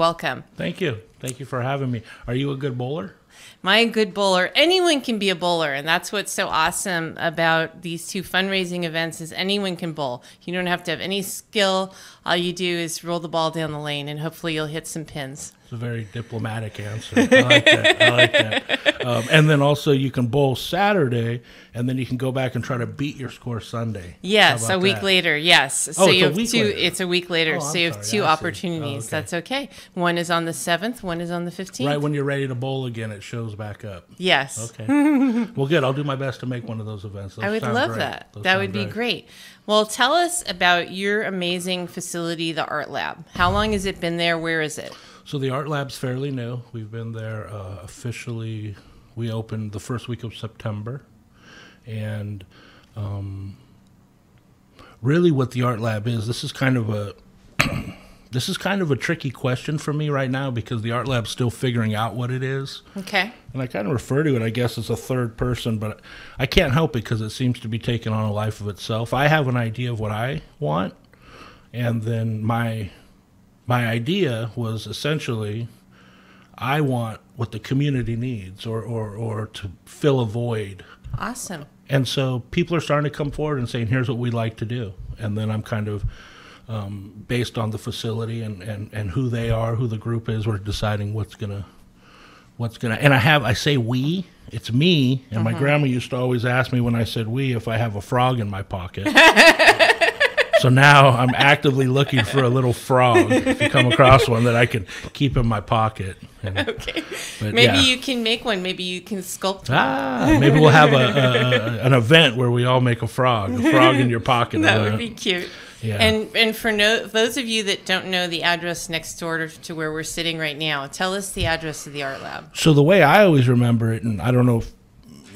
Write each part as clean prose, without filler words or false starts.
welcome. Thank you. Thank you for having me. Are you a good bowler? Am I a good bowler? Anyone can be a bowler, and that's what's so awesome about these two fundraising events is anyone can bowl. You don't have to have any skill. All you do is roll the ball down the lane, and hopefully you'll hit some pins. It's a very diplomatic answer. I like that. I like that. And then also you can bowl Saturday, and then you can go back and try to beat your score Sunday. Yes, a week later. Yes. So you have two. Later. It's a week later. Oh, so you have two opportunities. Okay. That's okay. One is on the 7th. One is on the 15th. Right when you're ready to bowl again, it shows back up. Yes. Okay. Well, good. I'll do my best to make one of those events. I would love that. That would be great. Well, tell us about your amazing facility, the Art Lab. How long has it been there? Where is it? So the Art Lab's fairly new. We've been there officially. We opened the first week of September, and really, what the Art Lab is, this is kind of a tricky question for me right now because the Art Lab's still figuring out what it is. Okay. And I kind of refer to it, I guess, as a third person, but I can't help it because it seems to be taking on a life of itself. I have an idea of what I want, and then my idea was essentially I want what the community needs or to fill a void. Awesome. And so people are starting to come forward and saying, here's what we'd like to do. And then I'm kind of, based on the facility and who they are, who the group is, we're deciding what's gonna, and I say we, it's me. And my grandma used to always ask me when I said we, if I have a frog in my pocket. So now I'm actively looking for a little frog, if you come across one, that I can keep in my pocket. Okay. Maybe you can make one. Maybe you can sculpt one. Maybe we'll have an event where we all make a frog in your pocket. That would be cute. Yeah. And for those of you that don't know the address next door to where we're sitting right now, tell us the address of the Art Lab. So the way I always remember it, and I don't know if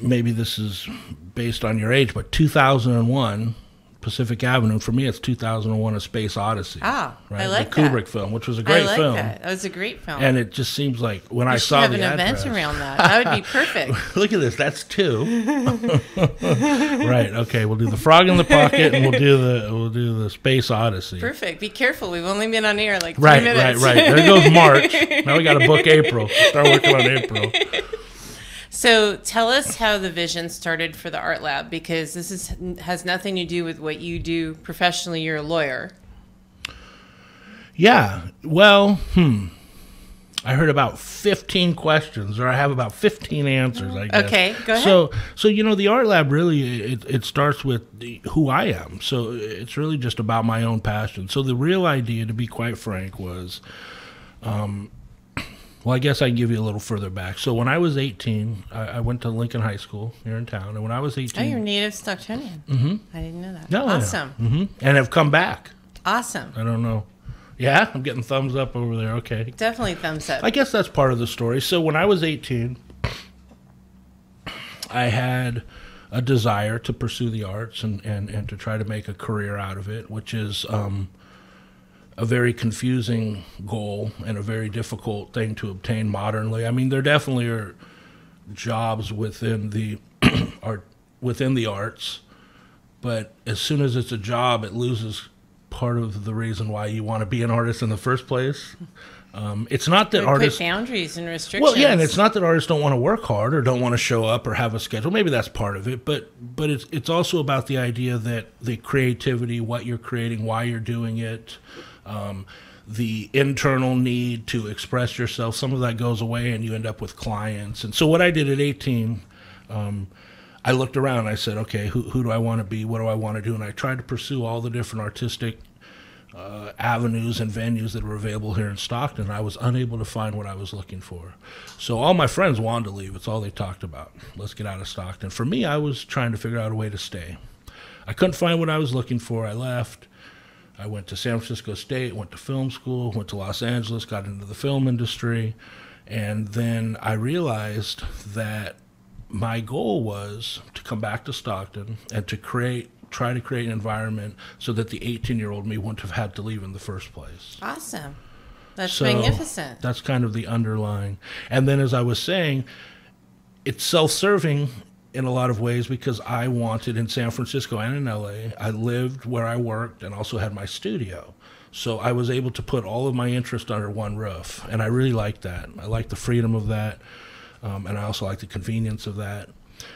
maybe this is based on your age, but 2001... Pacific Avenue. For me, it's 2001: A Space Odyssey. Ah, right? I like the Kubrick film, which was a great film. That was a great film. And it just seems like when I saw the address, have an event around that. That would be perfect. Look at this. That's two. Right. Okay. We'll do the frog in the pocket, and we'll do the Space Odyssey. Perfect. Be careful. We've only been on air like 3 right, minutes. Right. There goes March. Now we got to book April. Start working on April. So tell us how the vision started for the Art Lab, because this has nothing to do with what you do professionally. You're a lawyer. Yeah. Well, I heard about 15 questions, or I have about 15 answers, I guess. Okay, go ahead. So the Art Lab really, it starts with who I am. So it's really just about my own passion. So the real idea, to be quite frank, was... well, I guess I can give you a little further back. So when I was 18, I went to Lincoln High School here in town. And when I was 18... Oh, you're native Stocktonian. Mm-hmm. I didn't know that. No, awesome. Yeah. Mm-hmm. And have come back. Awesome. I don't know. Yeah? I'm getting thumbs up over there. Okay. Definitely thumbs up. I guess that's part of the story. So when I was 18, I had a desire to pursue the arts and to try to make a career out of it, which is... a very confusing goal and a very difficult thing to obtain modernly. I mean, there definitely are jobs within the arts, but as soon as it's a job, it loses part of the reason why you want to be an artist in the first place. It's not that artists put boundaries and restrictions. Well, yeah, and it's not that artists don't want to work hard or don't want to show up or have a schedule. Maybe that's part of it, but it's also about the idea that the creativity, what you're creating, why you're doing it. The internal need to express yourself, some of that goes away and you end up with clients. And so what I did at 18, I looked around and I said, okay, who do I want to be? What do I want to do? And I tried to pursue all the different artistic avenues and venues that were available here in Stockton. I was unable to find what I was looking for. So all my friends wanted to leave. It's all they talked about. Let's get out of Stockton. For me, I was trying to figure out a way to stay. I couldn't find what I was looking for. I left. I went to San Francisco State, went to film school, went to Los Angeles, got into the film industry, and then I realized that my goal was to come back to Stockton and to try to create an environment so that the 18-year-old me wouldn't have had to leave in the first place. Awesome. That's magnificent. That's kind of the underlying. And then, as I was saying, it's self-serving in a lot of ways because I wanted in San Francisco and in LA, I lived where I worked and also had my studio. So I was able to put all of my interest under one roof, and I really like that. I like the freedom of that, and I also like the convenience of that.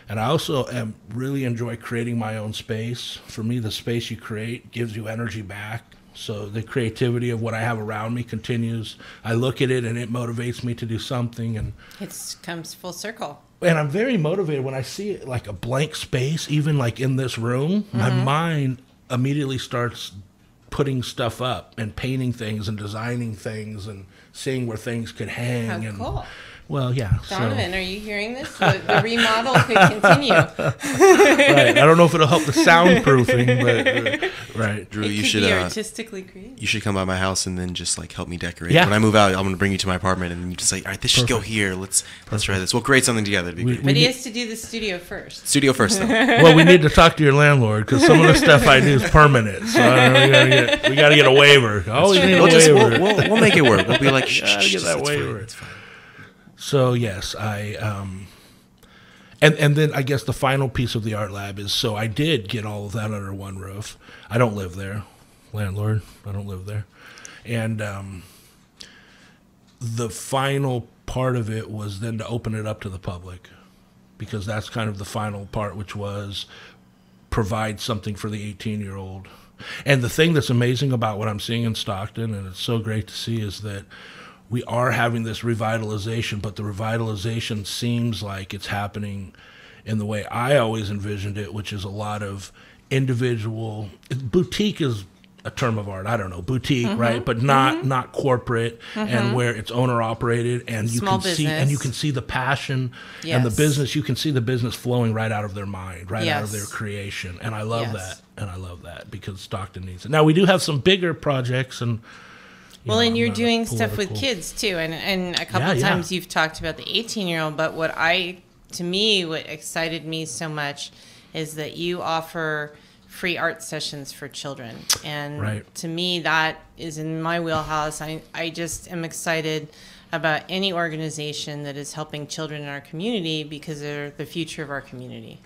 And I also really enjoy creating my own space. For me, the space you create gives you energy back. So the creativity of what I have around me continues. I look at it and it motivates me to do something. And it comes full circle. And I'm very motivated when I see it, like a blank space, even like in this room. My mind immediately starts putting stuff up and painting things and designing things and seeing where things could hang. How cool. Well, yeah. Donovan, are you hearing this? The remodel could continue. Right. I don't know if it'll help the soundproofing, but right. Drew, It you could should be artistically creative. you should come by my house and then just like help me decorate. Yeah. When I move out, I'm gonna bring you to my apartment and you just like, all right, this should go here. Let's try this. We'll create something together. It'd be great. But he has to do the studio first. Studio first, though. Well, we need to talk to your landlord because some of the stuff I do is permanent. So we got to get a waiver. Oh, we need a waiver. We'll make it work. We'll be like, Gotta get that it's fine, waiver. it's fine. So yes, and then I guess the final piece of the art lab is, so I did get all of that under one roof. I don't live there, landlord. I don't live there, and the final part of it was then to open it up to the public, because that's kind of the final part, which was provide something for the 18-year-old. And the thing that's amazing about what I'm seeing in Stockton, and it's so great to see, is that we are having this revitalization, but the revitalization seems like it's happening in the way I always envisioned it, which is a lot of individual. Boutique is a term of art. I don't know, boutique, right? But not corporate, and where it's owner operated, and you Small can see the passion and the business. You can see the business flowing right out of their mind, right out of their creation, and I love that. And I love that because Stockton needs it. Now we do have some bigger projects and. Well, and you're doing stuff with kids too, and a couple of times you've talked about the 18-year-old. But what excited me so much is that you offer free art sessions for children, and to me that is in my wheelhouse. I just am excited about any organization that is helping children in our community because they're the future of our community.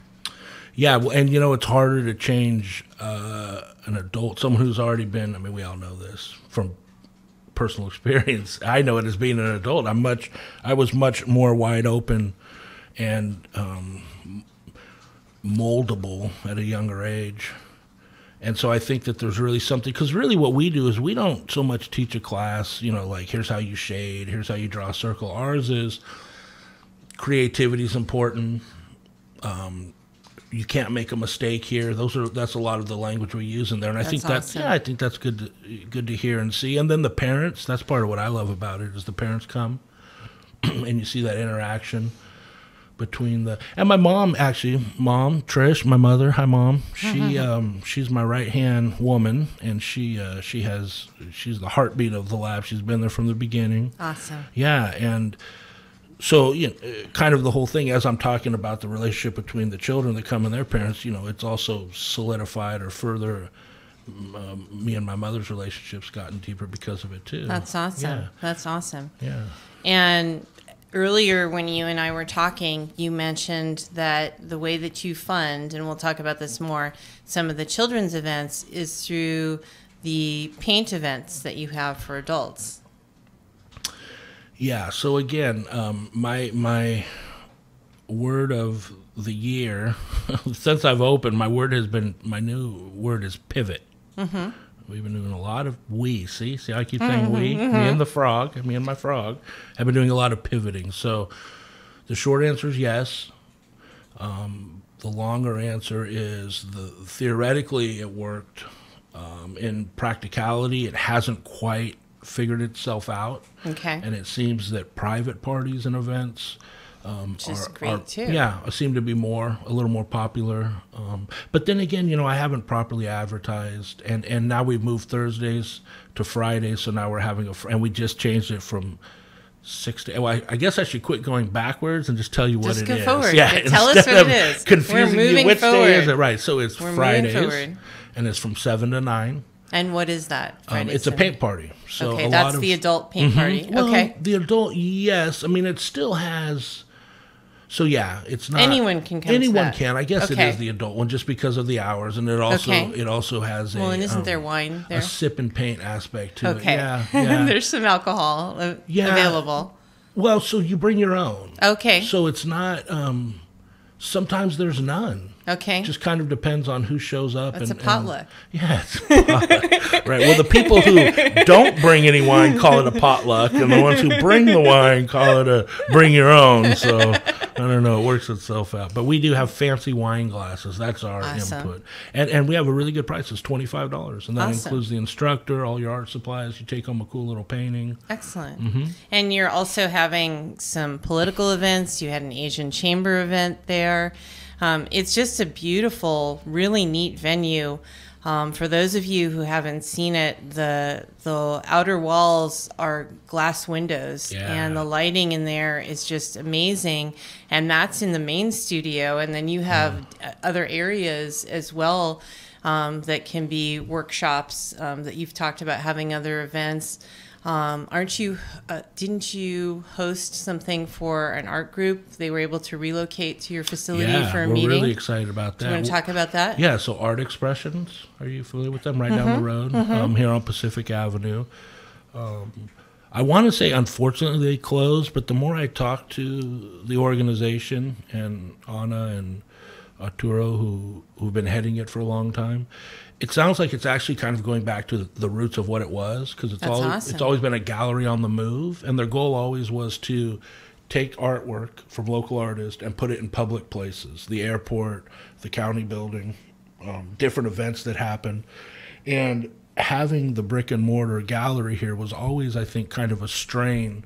Yeah, well, and it's harder to change an adult, someone who's already been. I mean, we all know this from personal experience. I know it as being an adult. I was much more wide open and moldable at a younger age. And so I think that there's really something, because really what we do is we don't so much teach a class, like here's how you shade, here's how you draw a circle. Ours is creativity is important. You can't make a mistake here. That's a lot of the language we use in there, and I think awesome. I think that's good to hear and see. And then the parents, that's part of what I love about it, is the parents come and you see that interaction between and my mom, actually, Trish, my mother, hi Mom. She's my right hand woman, and she's the heartbeat of the lab. She's been there from the beginning. Awesome. Yeah, and. So, kind of the whole thing, as I'm talking about the relationship between the children that come and their parents, it's also solidified or further, me and my mother's relationship's gotten deeper because of it, too. That's awesome. Yeah. That's awesome. Yeah. And earlier when you and I were talking, you mentioned that the way that you fund, and we'll talk about this more, some of the children's events is through the paint events that you have for adults. Yeah, so again, my word of the year, since I've opened, my new word is pivot. Mm-hmm. We've been doing a lot of see how I keep saying we? Me and my frog, have been doing a lot of pivoting. So the short answer is yes. The longer answer is theoretically it worked. In practicality, it hasn't quite figured itself out. Okay. And it seems that private parties and events seem to be a little more popular. But then again, I haven't properly advertised, and now we've moved Thursdays to Fridays, so now we're having and we just changed it from 6 to. Well, I guess I should quit going backwards and just tell you what it is. Just go forward. Yeah, tell us what it is. Confusing We're moving you. Which forward. day is it? Right. So it's We're Fridays, and it's from 7 to 9. And what is that? It's a paint party. So okay, that's the adult paint party. Well, okay. The adult, yes. I mean, it still has. So yeah, it's not anyone can come. Anyone to that. can. I guess Okay. it is the adult one just because of the hours, and it also has well, a and isn't there wine there? a sip and paint aspect to Okay. it. Yeah. There's some alcohol available. Well, so you bring your own. Okay. So it's not. Sometimes there's none. Okay. It just kind of depends on who shows up. It's a potluck. Yeah, it's a potluck. Right. Well, the people who don't bring any wine call it a potluck, and the ones who bring the wine call it a bring your own. So I don't know. It works itself out. But we do have fancy wine glasses. That's our input. And we have a really good price. It's $25. And that includes the instructor, all your art supplies. You take home a cool little painting. Excellent. Mm-hmm. And you're also having some political events. You had an Asian Chamber event there. It's just a beautiful, really neat venue. For those of you who haven't seen it, the outer walls are glass windows, and the lighting in there is just amazing. And that's in the main studio, and then you have other areas as well that can be workshops that you've talked about having other events. Aren't you? Didn't you host something for an art group? They were able to relocate to your facility for a meeting. We're really excited about that. Do you want to talk about that? Yeah. So Art Expressions. Are you familiar with them? Right down the road, here on Pacific Avenue. I want to say, unfortunately, they closed. But the more I talk to the organization and Anna and Arturo, who've been heading it for a long time, it sounds like it's actually kind of going back to the roots of what it was, because it's always been a gallery on the move, and their goal always was to take artwork from local artists and put it in public places, the airport, the county building, different events that happen. And having the brick and mortar gallery here was always, I think, kind of a strain,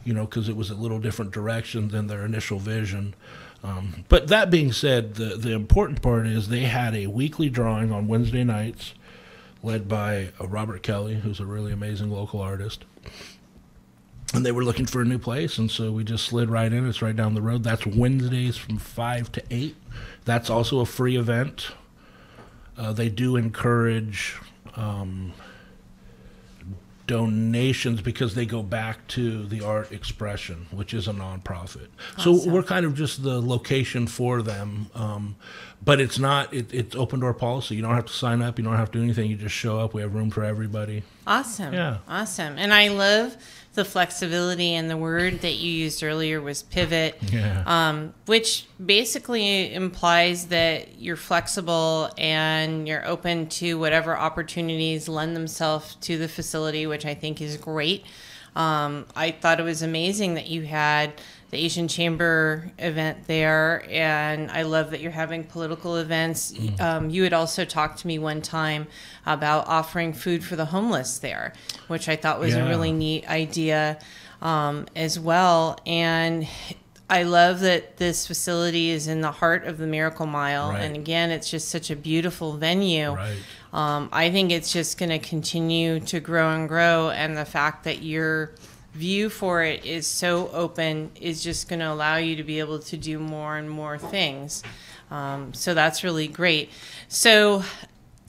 because it was a little different direction than their initial vision. But that being said, the important part is they had a weekly drawing on Wednesday nights led by Robert Kelly, who's a really amazing local artist. And they were looking for a new place, and so we just slid right in. It's right down the road. That's Wednesdays from 5 to 8. That's also a free event. They do encourage donations because they go back to the Art Expression, which is a nonprofit. Awesome. So we're kind of just the location for them, but it's not. It's open door policy. You don't have to sign up. You don't have to do anything. You just show up. We have room for everybody. Awesome. Yeah. Awesome. And I love the flexibility, and the word that you used earlier was pivot, which basically implies that you're flexible and you're open to whatever opportunities lend themselves to the facility, which I think is great. I thought it was amazing that you had the Asian Chamber event there, and I love that you're having political events. You had also talked to me one time about offering food for the homeless there, which I thought was a really neat idea as well. And I love that this facility is in the heart of the Miracle Mile. Right. And again, it's just such a beautiful venue. Right. I think it's just going to continue to grow and grow, and the fact that your view for it is so open is just going to allow you to be able to do more and more things. So that's really great. So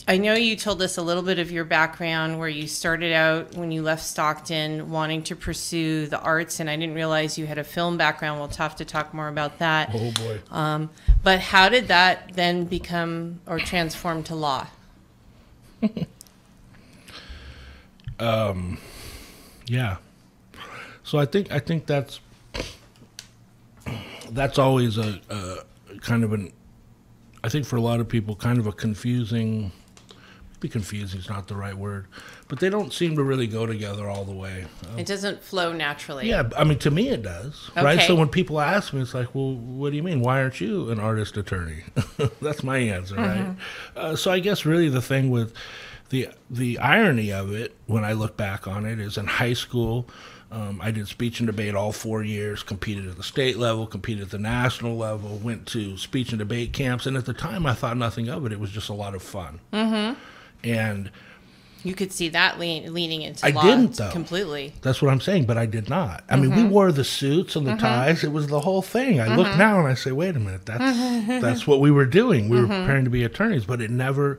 I know you told us a little bit of your background, where you started out when you left Stockton wanting to pursue the arts, and I didn't realize you had a film background. We'll have to talk more about that. Oh boy. But how did that then become or transform to law? Yeah. So I think that's always a kind of an, I think for a lot of people, kind of a confusing. Maybe confusing is not the right word, but they don't seem to really go together all the way. It doesn't flow naturally. Yeah, I mean, to me it does, right? So when people ask me, it's like, well, what do you mean? Why aren't you an artist attorney? That's my answer, right? So I guess really the thing with the irony of it, when I look back on it, is in high school, I did speech and debate all 4 years, competed at the state level, competed at the national level, went to speech and debate camps, and at the time I thought nothing of it. It was just a lot of fun. Mm-hmm. And you could see that leaning into law. I didn't, though. Completely. That's what I'm saying, but I did not. I mean, we wore the suits and the ties. It was the whole thing. I look now and I say, wait a minute, that's what we were doing. We were preparing to be attorneys, but it never,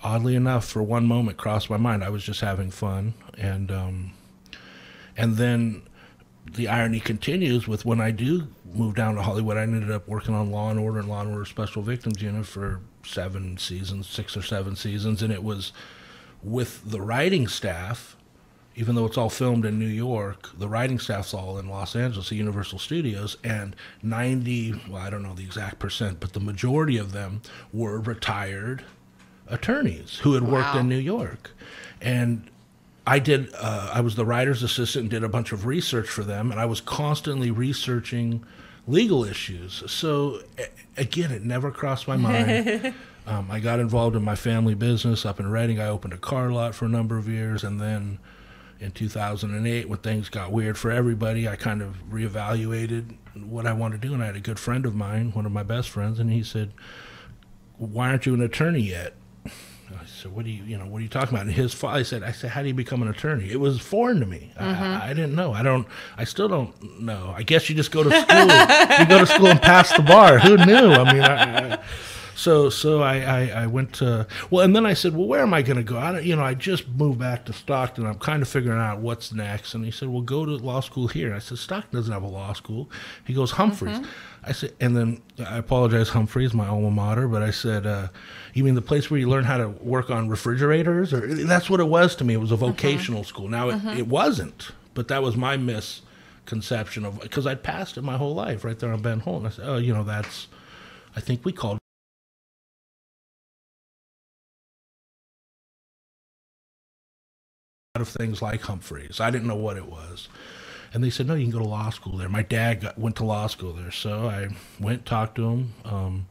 oddly enough, for one moment crossed my mind. I was just having fun. And then the irony continues with when I do move down to Hollywood, I ended up working on Law and Order and Law and Order Special Victims Unit for 7 seasons, 6 or 7 seasons, and it was with the writing staff. Even though it's all filmed in New York, the writing staff's all in Los Angeles at Universal Studios, and 90, well, I don't know the exact percent, but the majority of them were retired attorneys who had worked in New York. And I was the writer's assistant and did a bunch of research for them, and I was constantly researching legal issues. So, again, it never crossed my mind. I got involved in my family business up in Reading. I opened a car lot for a number of years, and then in 2008, when things got weird for everybody, I kind of reevaluated what I wanted to do. And I had a good friend of mine, one of my best friends, and he said, "Why aren't you an attorney yet?" I said, "What are you talking about?" And his father, I said, "How do you become an attorney?" It was foreign to me. I didn't know. I still don't know. I guess you just go to school. You go to school and pass the bar. Who knew? I mean, So I went to, and then I said, well, where am I going to go? I just moved back to Stockton. I'm kind of figuring out what's next. And he said, well, go to law school here. And I said, Stockton doesn't have a law school. He goes, Humphreys. I said, and then I apologize, Humphreys, my alma mater, but I said, you mean the place where you learn how to work on refrigerators? Or that's what it was to me. It was a vocational school. Now, it wasn't, but that was my misconception of, because I'd passed it my whole life right there on Ben Holt. And I said, that's, I think we called of things like Humphreys. I didn't know what it was. And they said, no, you can go to law school there. My dad went to law school there. So I went, talked to him.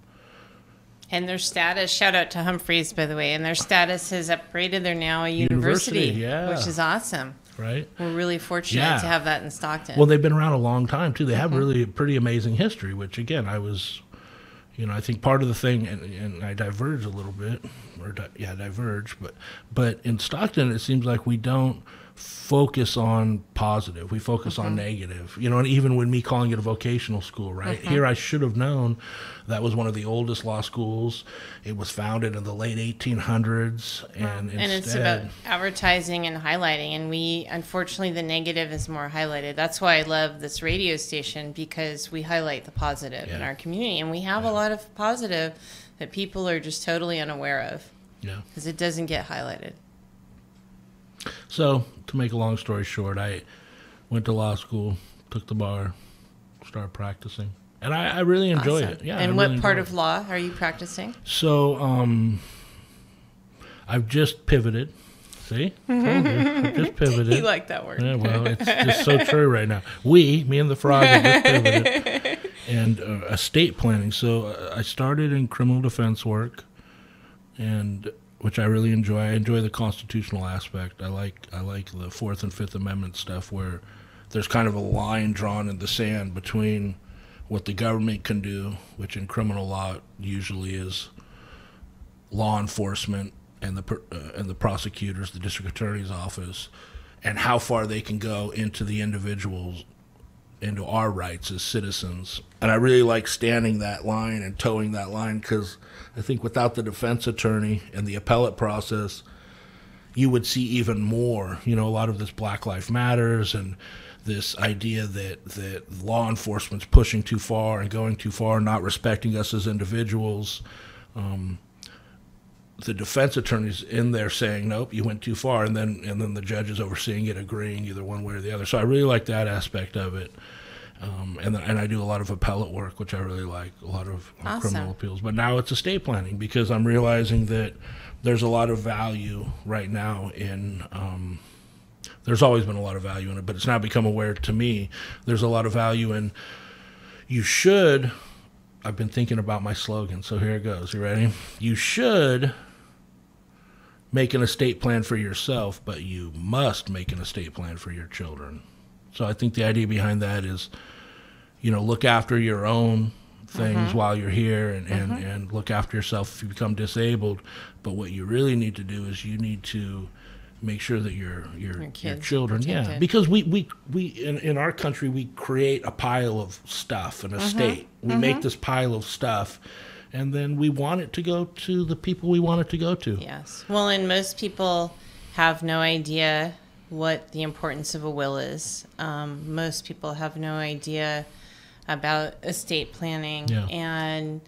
And their status, shout out to Humphreys, by the way, and their status has upgraded. They're now a university, which is awesome. Right. We're really fortunate to have that in Stockton. Well, they've been around a long time, too. They have really a pretty amazing history, which, again, I was, I think part of the thing, and I diverge a little bit, diverge, but in Stockton, it seems like we don't focus on positive. We focus on negative. And even with me calling it a vocational school, right? Here I should have known that was one of the oldest law schools. It was founded in the late 1800s. And it's about advertising and highlighting. And unfortunately, the negative is more highlighted. That's why I love this radio station, because we highlight the positive in our community. And we have a lot of positive that people are just totally unaware of. Yeah. Because it doesn't get highlighted. So, to make a long story short, I went to law school, took the bar, started practicing, and I really enjoy it. Yeah. And what part of law are you practicing? So, I've just pivoted. See? I've just pivoted. You like that word. Yeah, well, it's just so true right now. Me and the frog, have just pivoted. And estate planning. So, I started in criminal defense work, and which I really enjoy. I enjoy the constitutional aspect. I like the Fourth and Fifth Amendment stuff, where there's kind of a line drawn in the sand between what the government can do, which in criminal law usually is law enforcement and the prosecutors, the district attorney's office, and how far they can go into the individuals, into our rights as citizens. And I really like standing that line and towing that line, because I think without the defense attorney and the appellate process, you would see even more, a lot of this Black Lives Matters and this idea that law enforcement's pushing too far and going too far, not respecting us as individuals. The defense attorney's in there saying, nope, you went too far, and then the judges overseeing it, agreeing either one way or the other. So I really like that aspect of it. And I do a lot of appellate work, which I really like, a lot of criminal appeals. But now it's estate planning, because I'm realizing that there's a lot of value right now in, there's always been a lot of value in it, but it's now become aware to me, there's a lot of value in, I've been thinking about my slogan, so here it goes. You ready? You should make an estate plan for yourself, but you must make an estate plan for your children. So I think the idea behind that is, look after your own things while you're here, and look after yourself if you become disabled. But what you really need to do is you need to make sure that your children, because we in our country, we create a pile of stuff, an estate. We make this pile of stuff, and then we want it to go to the people we want it to go to. Yes. Well, and most people have no idea what the importance of a will is. Most people have no idea about estate planning Yeah. and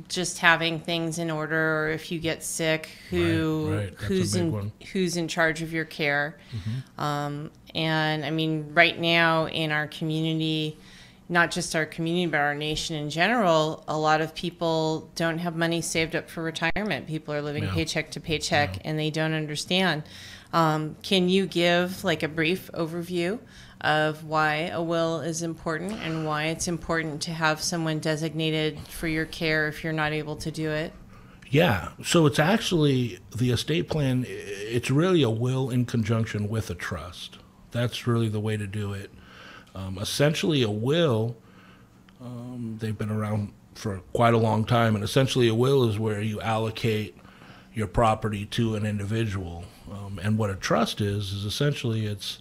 just having things in order, or if you get sick, Right. That's a big one. who's in charge of your care. And I mean, right now in our community, not just our community, but our nation in general, a lot of people don't have money saved up for retirement. People are living Yeah. paycheck to paycheck, and they don't understand. Can you give like a brief overview of why a will is important and why it's important to have someone designated for your care if you're not able to do it? Yeah. So it's actually the estate plan. It's really a will in conjunction with a trust. That's really the way to do it. Essentially, a will, they've been around for quite a long time, and essentially a will is where you allocate your property to an individual. And what a trust is essentially it's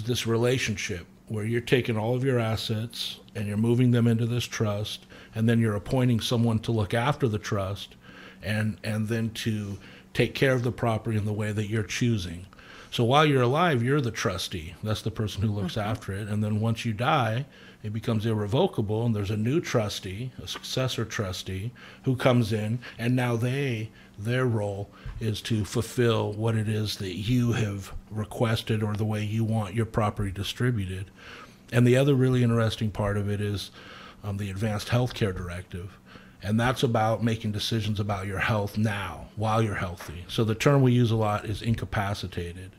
this relationship where you're taking all of your assets and you're moving them into this trust, and then you're appointing someone to look after the trust and then to take care of the property in the way that you're choosing. So while you're alive, you're the trustee. That's the person who looks after it. And then once you die, it becomes irrevocable, and there's a new trustee, a successor trustee, who comes in, and now their role is to fulfill what it is that you have requested or the way you want your property distributed. And the other really interesting part of it is the Advanced Healthcare Directive. And that's about making decisions about your health now, while you're healthy. So the term we use a lot is incapacitated.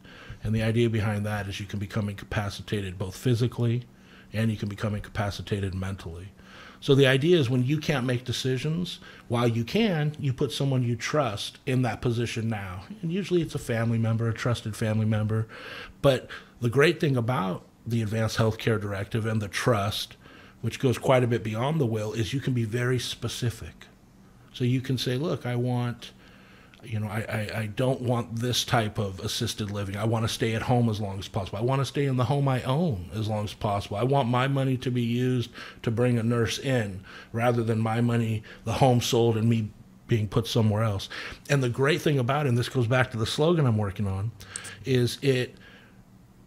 And the idea behind that is you can become incapacitated both physically and you can become incapacitated mentally. So the idea is when you can't make decisions, while you can, you put someone you trust in that position now. And usually it's a family member, a trusted family member. But the great thing about the Advanced Healthcare Directive and the trust, which goes quite a bit beyond the will, is you can be very specific. So you can say, look, I want, I don't want this type of assisted living. I want to stay at home as long as possible. I want to stay in the home I own as long as possible. I want my money to be used to bring a nurse in rather than my money, the home sold, and me being put somewhere else. And the great thing about it, and this goes back to the slogan I'm working on, is it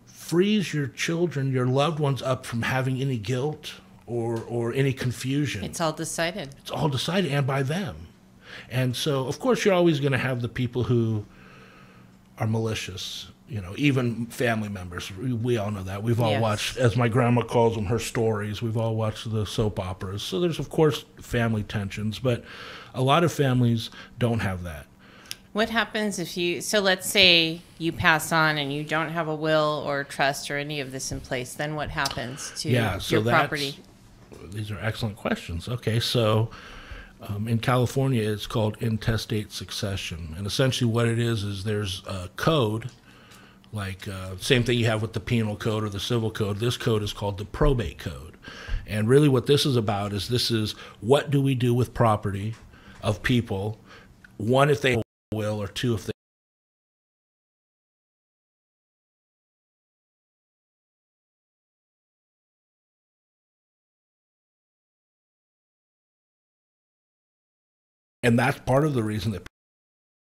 frees your children, your loved ones, up from having any guilt or any confusion. It's all decided. It's all decided, and by them. And so, of course, you're always going to have the people who are malicious, even family members. We all know that. We've all watched, as my grandma calls them, her stories. We've all watched the soap operas. So there's, of course, family tensions, but a lot of families don't have that. What happens so let's say you pass on and you don't have a will or trust or any of this in place, then what happens to your property? These are excellent questions. Okay, so in California, it's called intestate succession. And essentially what it is there's a code, like same thing you have with the penal code or the civil code. This code is called the probate code. And really what this is about is what do we do with property of people, one, if they have a will, or two, if they and that's part of the reason that